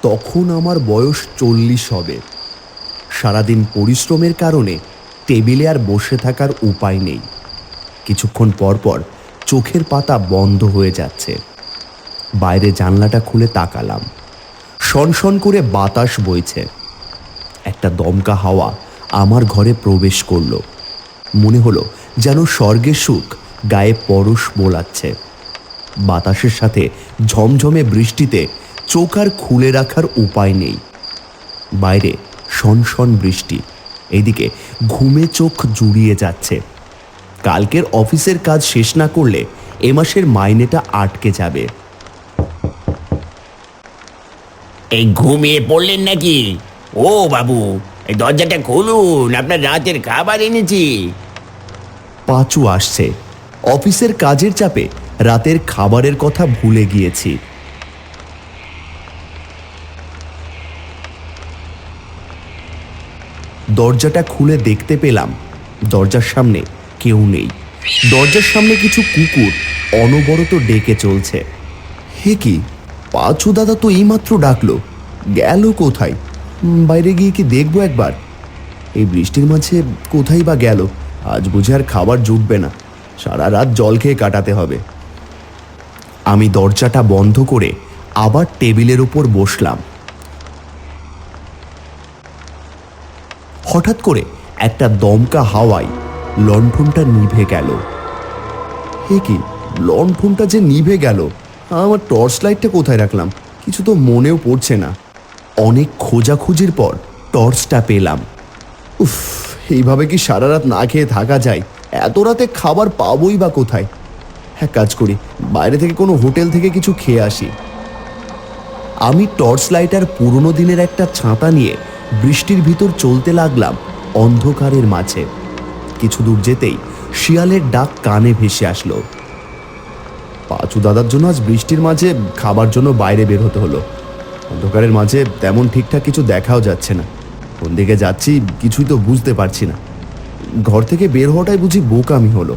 তখন আমার বয়স 40 হবে। সারাদিন পরিশ্রমের কারণে টেবিলে আর বসে থাকার উপায় নেই। কিছুক্ষণ পর পর চোখের পাতা বন্ধ হয়ে যাচ্ছে। বাইরে জানলাটা খুলে তাকালাম। শনশন করে বাতাস বইছে। একটা দমকা হাওয়া আমার ঘরে প্রবেশ করলো। মনে হলো যেন স্বর্গের সুখ গায়ে পরশ বোলাচ্ছে। বাতাসের সাথে ঝমঝমে বৃষ্টিতে চোখ আর খুলে রাখার উপায় নেই। বাইরে শনশন বৃষ্টি, এদিকে ঘুমে চোখ জুড়িয়ে যাচ্ছে। কালকের অফিসের কাজ শেষ না করলে এ মাসের মাইনেটা আটকে যাবে। এই ঘুমিয়ে পড়লেন নাকি? ও বাবু, এই দরজাটা খুলুন, আপনার রাতের খাবার এনেছি। পাঁচু আসছে। অফিসের কাজের চাপে রাতের খাবারের কথা ভুলে গিয়েছি। দরজাটা খুলে দেখতে পেলাম দরজার সামনে কেউ নেই। দরজার সামনে কিছু কুকুর অনবরত ডেকে চলছে। হে কি, পাঁচু দাদা তো এইমাত্র ডাকলো, গেল কোথায়? বাইরে গিয়ে কি দেখবো একবার। এই বৃষ্টির মাঝে কোথায় বা গেল? আজ বুঝে আর খাবার জুটবে না, সারা রাত জল খেয়ে কাটাতে হবে। আমি দরজাটা বন্ধ করে আবার টেবিলের উপর বসলাম। হঠাৎ করে একটা দমকা হাওয়ায় লণ্ঠনটা নিভে গেল। হে কি, লণ্ঠনটা যে নিভে গেল! আমার টর্চ লাইটটা কোথায় রাখলাম কিছু তো মনেও পড়ছে না। অনেক খোঁজাখুঁজির পর টর্চটা পেলাম। উফ, এইভাবে কি সারা রাত না খেয়ে থাকা যায়? এত রাতে খাবার পাবোই বা কোথায়? হ্যাঁ, কাজ করি, বাইরে থেকে কোনো হোটেল থেকে কিছু খেয়ে আসি। আমি টর্চ লাইট আর পুরনো দিনের একটা ছাতা নিয়ে বৃষ্টির ভিতর চলতে লাগলাম অন্ধকারের মাঝে। কিছু দূর যেতেই শিয়ালের ডাক কানে ভেসে আসলো। পাঁচু দাদার জন্য আজ বৃষ্টির মাঝে খাবার জন্য বাইরে বের হতে হলো। অন্ধকারের মাঝে তেমন ঠিকঠাক কিছু দেখাও যাচ্ছে না। কোন দিকে যাচ্ছি কিছুই তো বুঝতে পারছি না। ঘর থেকে বের হওয়াটাই বুঝি বোকামি হলো।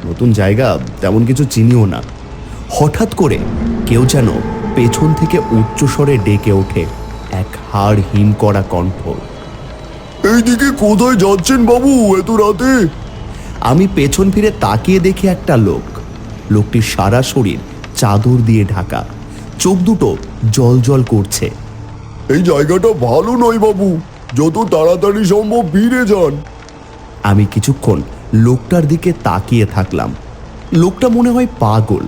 নতুন জায়গা, তেমন কিছু চিনিও না। হঠাৎ করে কেউ যেন পেছন থেকে উচ্চস্বরে ডেকে ওঠে, এক হাড় হিম করা কণ্ঠ। এইদিকে কোথায় যাচ্ছেন বাবু এত রাতে? আমি পেছন ফিরে তাকিয়ে দেখি একটা লোক। লোকটির সারা শরীর চাদর দিয়ে ঢাকা, চোখ দুটো জল জল করছে। এই জায়গাটা ভালো নয় বাবু, যত তাড়াতাড়ি সম্ভব ফিরে যান। আমি কিছুক্ষণ লোকটার দিকে তাকিয়ে থাকলাম। লোকটা মনে হয় পাগল।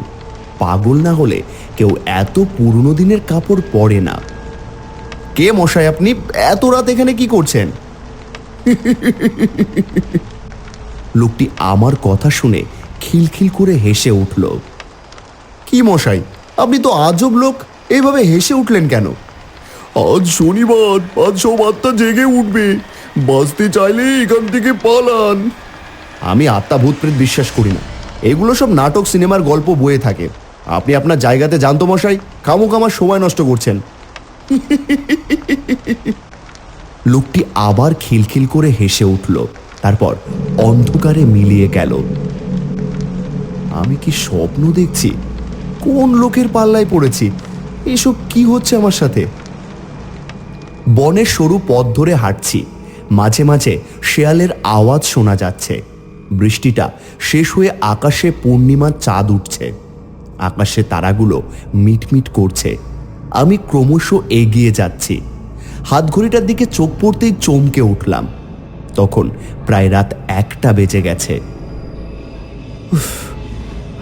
পাগল না হলে কেউ এত পুরনো দিনের কাপড় পরে না। কে মশাই আপনি? এত রাত এখানে কি করছেন? লোকটি আমার কথা শুনে খিলখিল করে হেসে উঠল। কি মশাই, আপনি তো আজব লোক, এইভাবে হেসে উঠলেন কেন? আজ শনিবার, আজ সব আত্মা জেগে উঠবে, বাঁচতে চাইলে এখান থেকে পালান। আমি আত্মা ভূত প্রেত বিশ্বাস করি না, এগুলো সব নাটক সিনেমার গল্প বয়ে থাকে। আপনি আপনার জায়গাতে জানতো মশাই, খামোখা আমার সময় নষ্ট করছেন। লোকটি আবার খিলখিল করে হেসে উঠল, তারপর অন্ধকারে মিলিয়ে গেল। আমি কি স্বপ্ন দেখছি? কোন লোকের পাল্লায় পড়েছি? এসব কি হচ্ছে আমার সাথে? বনের সরু পথ ধরে হাঁটছি। মাঝে মাঝে শেয়ালের আওয়াজ শোনা যাচ্ছে। বৃষ্টিটা শেষ হয়ে আকাশে পূর্ণিমার চাঁদ উঠছে। আকাশে তারাগুলো মিটমিট করছে। আমি ক্রমশ এগিয়ে যাচ্ছি। হাতঘড়িটার দিকে চোখ পড়তেই চমকে উঠলাম। তখন প্রায় রাত 1টা বেজে গেছে।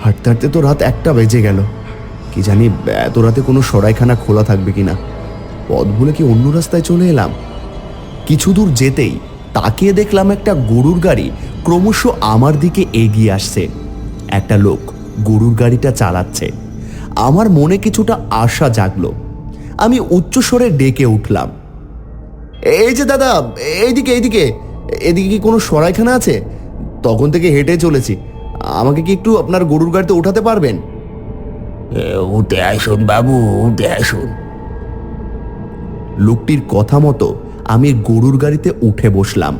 হাঁটতে হাঁটতে তো রাত 1টা বেজে গেল। কি জানি এত রাতে কোনো সরাইখানা খোলা থাকবে কিনা। পথ ভুলে কি অন্য রাস্তায় চলে এলাম? কিছু দূর যেতেই তাকিয়ে দেখলাম একটা গরুর গাড়ি ক্রমশ আমার দিকে এগিয়ে আসছে। একটা লোক গরুর গাড়িটা চালাচ্ছে। আমার মনে কিছুটা আশা জাগলো। আমি উচ্চস্বরে ডেকে উঠলাম, এই যে দাদা, এইদিকে এইদিকে, এদিকে কি কোনো সরাইখানা আছে? তখন থেকে হেঁটে চলেছি, আমাকে কি একটু আপনার গরুর গাড়িতে উঠাতে পারবেন? উঠে আসুন বাবু, উঠে আসুন। লোকটির কথা মতো আমি গরুর গাড়িতে উঠে বসলাম।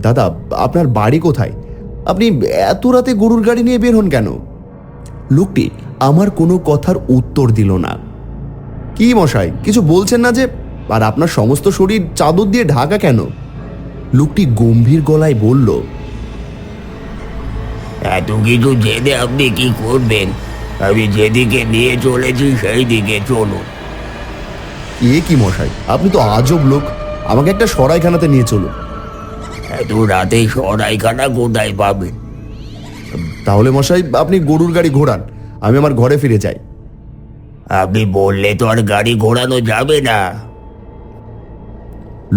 দাদা, আপনার বাড়ি কোথায়? আপনি এত রাতে গরুর গাড়ি নিয়ে বের হন কেন? লোকটি আমার কোনো কথার উত্তর দিল না। কি মশাই, কিছু বলছেন না যে? আর আপনার সমস্ত শরীর চাদর দিয়ে ঢাকা কেন? লোকটি গম্ভীর গলায় বলল, এত কিছু জেনে আপনি কি করবেন? আমি যেদিকে নিয়ে চলেছি সেই দিকে চলুন। এ কি মশাই, আপনি তো আজব লোক। আমাকে একটা সরাইখানাতে নিয়ে চলুন। এত রাতে সরাইখানা কোথায় পাবেন? তাহলে মশাই আপনি গরুর গাড়ি ঘোরান, আমি আমার ঘরে ফিরে যাই। আপনি বললে তো আর গাড়ি ঘোরানো যাবে না।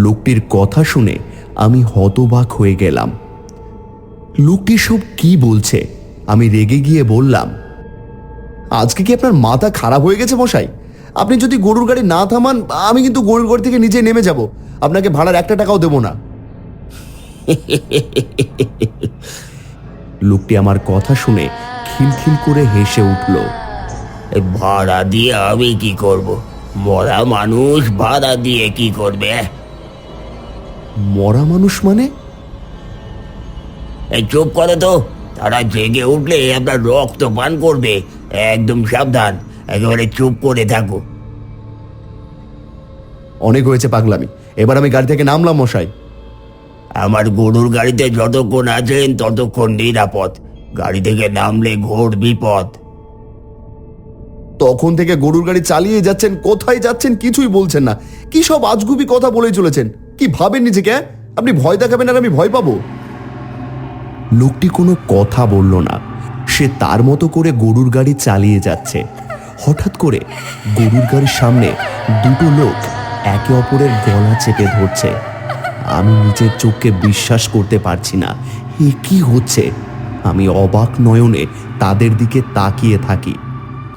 লোকটির কথা শুনে আমি হতবাক হয়ে গেলাম। লোকটি সব কি বলছে? আমি রেগে গিয়ে বললাম, আজকে কি আপনার মাথা খারাপ হয়ে গেছে মশাই? আপনি যদি গরুর গাড়ি না থামান, আমি কিন্তু গরুর গাড়ি থেকে নিজে নেমে যাব। আপনাকে ভাড়ার 1 টাকাও দেব না। লোকটি আমার কথা শুনে খিলখিল করে হেসে উঠল। এই ভাড়া দিয়ে আমি কি করব? মরা মানুষ ভাড়া দিয়ে কি করবে? মরা মানুষ মানে? এই চুপ করো তো। তারা জেগে উঠলে আপনার রক্ত পান করবে। একদম সাবধান, একেবারে চুপ করে থাকো। অনেক হয়েছে পাগলামি, এবার আমি গাড়ি থেকে নামলাম মশাই। আমার গরুর গাড়িতে যতক্ষণ আছেন ততক্ষণ নিরাপদ। গাড়ি থেকে নামলে ঘোর বিপদ। তখন থেকে গরুর গাড়ি চালিয়ে যাচ্ছেন, কোথায় যাচ্ছেন কিছুই বলছেন না। কি সব আজগুবি কথা বলেই চলেছেন। কি ভাবেন নিজেকে? আপনি ভয় দেখাবেন আর আমি ভয় পাবো? লোকটি কোনো কথা বলল না। সে তার মতো করে গরুর গাড়ি চালিয়ে যাচ্ছে। হঠাৎ করে গরুর গাড়ির সামনে দুটো লোক একে অপরের গলা চেপে ধরছে। আমি নিজের চোখকে বিশ্বাস করতে পারছি না। এ কি হচ্ছে? আমি অবাক নয়নে তাদের দিকে তাকিয়ে থাকি।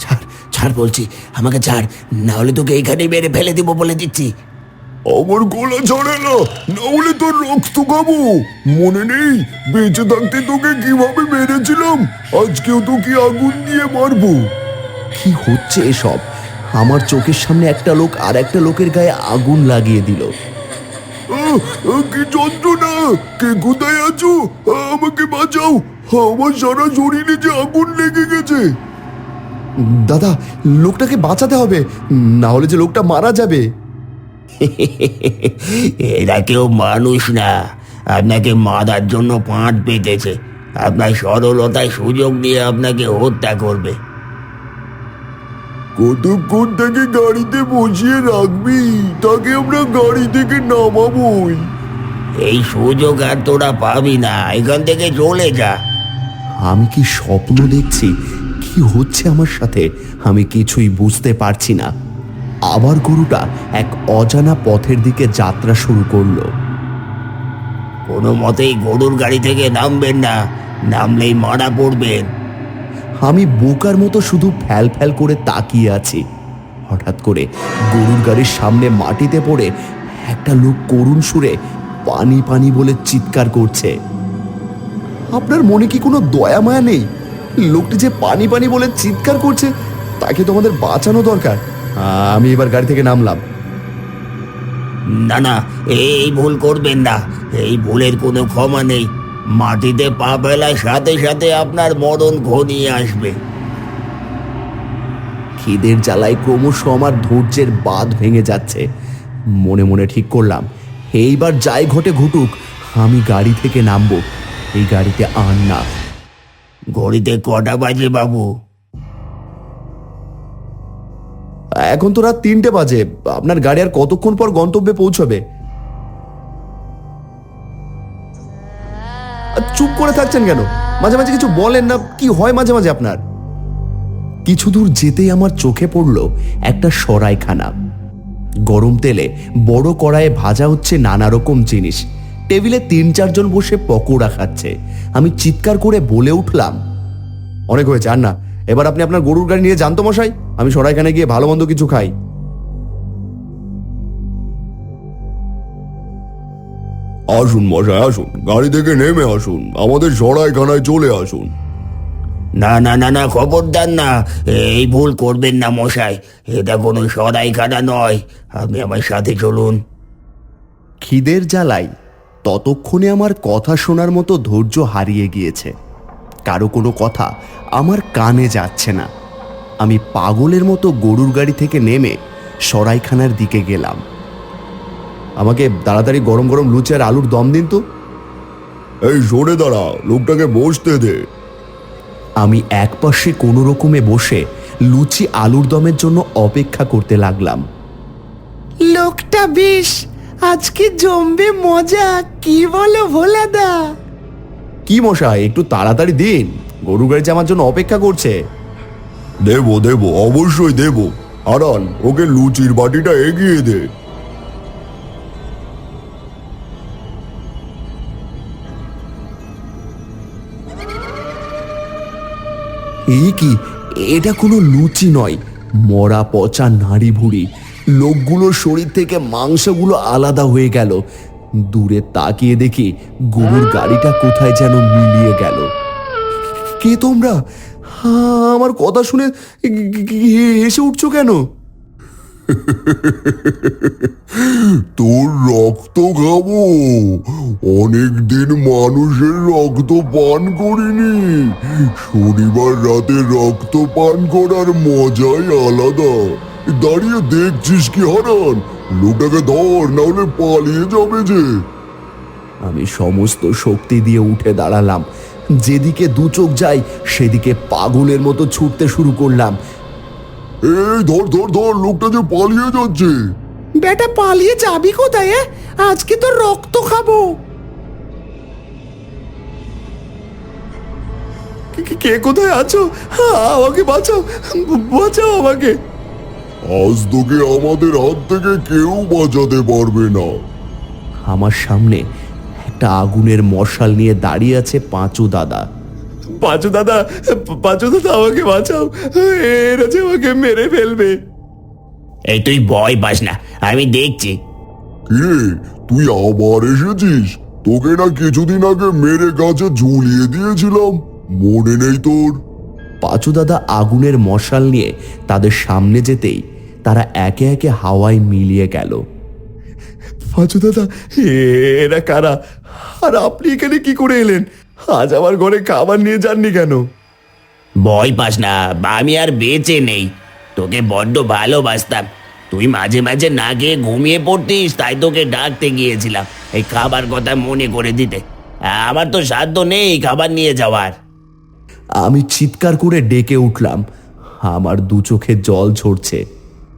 ছাড় ছাড় বলছি, আমাকে ছাড়, না হলে তোকে এইখানে মেরে ফেলে দিব বলে দিচ্ছি। আমার গলা ছাড়ে না, না হলে তোর রক্ত খাবো। মনে নেই বেঁচে থাকতে তোকে কিভাবে মেরেছিলাম? আজকেও তোকে আগুন দিয়ে মারবো। কি হচ্ছে এসব? আমার চোখের সামনে একটা লোক আর একটা লোকের গায়ে আগুন লাগিয়ে দিল। কি যন্ত্রণা! কে কোথায় আছো? আমাকে বাঁচাও, আমার সারা শরীরে যে আগুন লেগে গেছে। দাদা, লোকটাকে বাঁচাতে হবে, না হলে যে লোকটা মারা যাবে। এরা কেউ মানুষ না, আপনাকে মারার জন্য পাঁট পেতেছে। আপনার সরলতায় সুযোগ নিয়ে আপনাকে হত্যা করবে। কতক্ষণ থেকে গাড়িতে বসিয়ে রাখবি? তাকে আমরা গাড়ি থেকে নামাবোই। এই সুযোগ আর তোরা পাবি না, এখান থেকে চলে যা। আমি কি স্বপ্ন দেখছি? কি হচ্ছে আমার সাথে? আমি কিছুই বুঝতে পারছি না। আবার গরুটা এক অজানা পথের দিকে যাত্রা শুরু করলো। কোনো মতেই গরুর গাড়ি থেকে নামবেন না, নামলেই মারা পড়বেন। আমি বোকার মতো শুধু ফ্যাল ফ্যাল করে তাকিয়ে আছি। হঠাৎ করে গরুর গাড়ির সামনে মাটিতে পড়ে একটা লোক করুণ সুরে পানি পানি বলে চিৎকার করছে। আপনার মনে কি কোনো দয়া মায়া নেই? লোকটি যে পানি পানি বলে চিৎকার করছে, তাকে তো আমাদের বাঁচানো দরকার। আমি এবার গাড়ি থেকে নামলাম। না না, এই ভুল করবেন না। এই ভুলের কোনো ক্ষমা নেই। মাটিতে পা ফেলার সাথে সাথে আপনার মরণ ঘনিয়ে আসবে। খিদের জ্বালায় ক্রমশ আমার ধৈর্যের বাঁধ ভেঙে যাচ্ছে। মনে মনে ঠিক করলাম, এইবার যাই ঘটে ঘটুক, আমি গাড়ি থেকে নামবো। এই গাড়িতে আর না। ঘড়িতে কটা বাজে বাবু? এখন তো রাত 3টে বাজে। আপনার গাড়ি আর কতক্ষণ পর গন্তব্যে পৌঁছবে? চুপ করে থাকছেন কেন? মাঝে মাঝে কিছু বলেন না। কি হয় মাঝে মাঝে আপনার? কিছু দূর যেতেই আমার চোখে পড়ল একটা সরাইখানা। গরম তেলে বড় কড়াইয়ে ভাজা হচ্ছে নানা রকম জিনিস। টেবিলে 3-4 জন বসে পকোড়া খাচ্ছে। আমি চিৎকার করে বলে উঠলাম, অনেক হয়েছে, আর না। এবার আপনি আপনার গরুর গাড়ি নিয়ে যান তো মশাই। আমি সরাইখানায় গিয়ে ভালো মন্দ কিছু খাই। আসুন মশাই, আসুন, গাড়ি থেকে নেমে আসুন, আমাদের সরাইখানায় চলে আসুন। না না না না, খবরদার না। এই ভুল করবেন না মশাই, এটা কোনো সরাইখানা নয়। আপনি আমার সাথে চলুন। খিদের জ্বালাই ততক্ষণে আমার কথা শোনার মতো ধৈর্য হারিয়ে গিয়েছে। কারো কোনো কথা আমার কানে যাচ্ছে না। আমি পাগলের মতো গরুর গাড়ি থেকে নেমে সরাইখানার দিকে গেলাম। আমাকে তাড়াতাড়ি গরম গরম লুচি আর আলুর দম দিন তো। এই সরে দাঁড়া, লোকটাকে বসতে দে। আমি একপাশে কোনো রকমে বসে লুচি আলুর দমের জন্য অপেক্ষা করতে লাগলাম। লোকটা বেশ আজকে জমবে মজা, কি বলো ভোলাদা? কি মশাই, একটু তাড়াতাড়ি দিন, গরু গাড়ি আমার জন্য অপেক্ষা করছে। দেবো দেবো, অবশ্যই দেবো। হারান, ওকে লুচির বাটিটা এগিয়ে দে। এই কি, এটা কোনো লুচি নয়, মরা পচা নাড়ি ভুড়ি। লোকগুলোর শরীর থেকে মাংসগুলো আলাদা হয়ে গেল। দূরে তাকিয়ে দেখি গরুর গাড়িটা কোথায় যেন মিলিয়ে গেল। কে তোমরা? আমার কথা শুনে হেসে উঠছো কেন? তোর রক্ত খাবো? অনেকদিন মানুষের রক্ত পান করিনি। শনিবার রাতে রক্ত পান করার মজাই আলাদা। দাঁড়িয়ে দেখছিস কি হারান? লোকটাকে ধর, না হলে পালিয়ে যাবে যে। আমি সমস্ত শক্তি দিয়ে উঠে দাঁড়ালাম। যেদিকে দু চোখ যায় সেদিকে পাগলের মতো ছুটতে শুরু করলাম। এই ধর ধর ধর, লোকটা যে পালিয়ে যাচ্ছে। বেটা পালিয়ে যাবি কোথায়? আজকে তো রক্ত খাবো। কে কোথায় আছো? আমাকে বাঁচাও, বাঁচাও আমাকে। আজ তোকে আমাদের হাত থেকে কেউ বাঁচাতে পারবে না। আমার সামনে একটা আগুনের মশাল নিয়ে দাঁড়িয়ে আছে পাঁচু দাদা। পাঁচু দাদা, পাঁচু দাদা, আমাকে বাঁচাও, এরা যে আমাকে মেরে ফেলবে। এই তুই ভয় পাস না, আমি দেখছি। কিরে, তুই আবার এসেছিস? তোকে না কিছুদিন আগে মেরে গাছে ঝুলিয়ে দিয়েছিলাম, মনে নেই তোর? পাঁচু দাদা আগুনের মশাল নিয়ে তাদের সামনে যেতেই তারা একে একে হাওয়ায় মিলিয়ে গেল। পাঁচু দাদা, এরা কারা? আর আপনি এখানে কি করে এলেন? আজ আমার ঘরে খাবার নিয়ে যাননি কেন? ভয় পাস না, আমি আর বেঁচে নেই। তোকে বড্ড ভালোবাসতাম। তুই মাঝে মাঝে না খেয়ে ঘুমিয়ে পড়তিস, তাই তোকে ডাকতে গিয়েছিলাম এই খাবার কথা মনে করে দিতে। আমার তো সাধ্য নেই খাবার নিয়ে যাওয়ার। আমি চিৎকার করে ডেকে উঠলাম। আমার দু চোখে জল ঝরছে।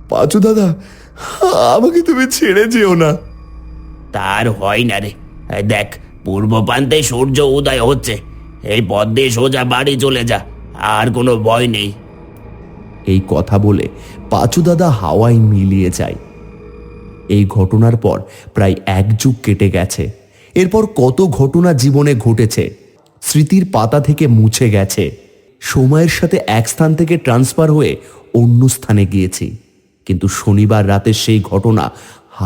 পাঁচু দাদা, আমাকে তুমি ছেড়ে যেও না। তার হয় না রে। এই দেখ, পূর্ব প্রান্তে সূর্য উদয় হচ্ছে। এই পথ দিয়ে সোজা বাড়ি চলে যা, আর কোনো ভয় নেই। এই কথা বলে পাঁচু দাদা হাওয়ায় মিলিয়ে যায়। এই ঘটনার পর প্রায় এক যুগ কেটে গেছে। এরপর কত ঘটনা জীবনে ঘটেছে, স্মৃতির পাতা থেকে মুছে গেছে। সময়ের সাথে এক স্থান থেকে ট্রান্সফার হয়ে অন্য স্থানে গিয়েছি, কিন্তু শনিবার রাতের সেই ঘটনা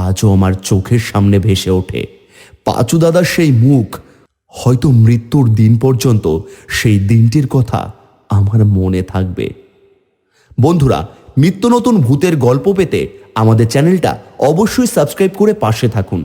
আজও আমার চোখের সামনে ভেসে ওঠে। পাঁচু দাদার সেই মুখ, হয়তো মৃত্যুর দিন পর্যন্ত সেই দিনটির কথা আমার মনে থাকবে। বন্ধুরা, নিত্য নতুন ভূতের গল্প পেতে আমাদের চ্যানেলটা অবশ্যই সাবস্ক্রাইব করে পাশে থাকুন।